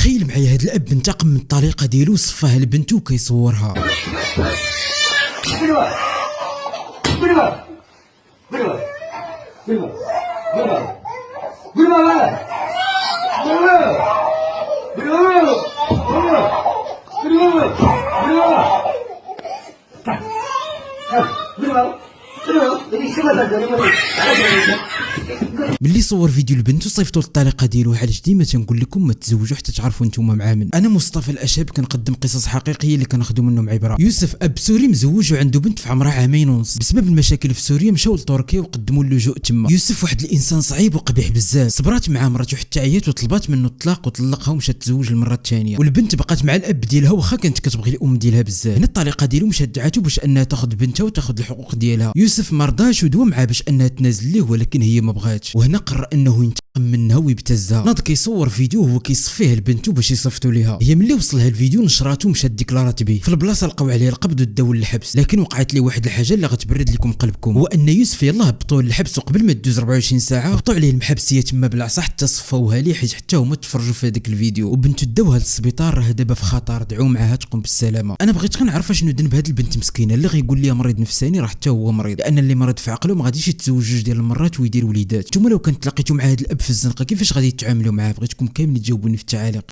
تخيل معايا هاد الاب انتقم من الطليقه ديالو وصفاها لبنته وكيصورها. ملي صور فيديو لبنته صيفطو للطليقه ديالو. علاش ديما تنقول لكم ما تزوجوا حتى تعرفوا نتوما مع من. انا مصطفى الاشاب كنقدم قصص حقيقيه اللي كناخذوا منهم عبره. يوسف اب سوري مزوج وعنده بنت في عمرها عامين ونص. بسبب المشاكل في سوريا مشاو لتركيا وقدموا اللجوء تما. يوسف واحد الانسان صعيب وقبيح بزاف. صبرات مع مرته حتى عيات وطلبات منه الطلاق وطلقها ومشات تزوج المره الثانيه. والبنت بقات مع الاب ديالها واخا كانت كتبغي الام ديالها بزاف. هنا الطليقه ديالو مشجعته باش انها تاخذ بنتها وتاخذ الحقوق ديالها. يوسف ما رضاش ودوا معاه باش انها تنازل ليه ولكن هي ما بغاتش. وهنا قرر انه ينتقم منها ويبتزها. ناض كيصور فيديو وهو كيصفيه لبنته باش يصيفطوا ليها. هي ملي وصل لها الفيديو نشراتو ومشات ديكلارات به. في البلاصه لقاو عليه القبض وداو للحبس. لكن وقعت لي واحد الحاجه اللي غتبرد لكم قلبكم، هو ان يوسف يلاه هبطوه للحبس وقبل ما تدوز 24 ساعه هبطوا عليه المحبسيه تما بالعصا حتى صفاوها ليه حتى هما تفرجوا في هذاك الفيديو. وبنته داوها للسبيطار راه دابا في خطر. دعوا معاها تقوم بالسلامه. انا بغيت غير نعرف شنو ذنب هذه البنت مسكينه اللي غيقول لي مريض نفساني راه حتى هو مريض، لان اللي مريض في عقله ما غاديش يتزوج جوج ديال المرات ويدير وليدات. نتوما لو كنت تلاقيتوا مع هذا الاب في الزنقه كيفاش غادي تتعاملوا معاه؟ بغيتكم كاملين تجاوبوني في التعاليق.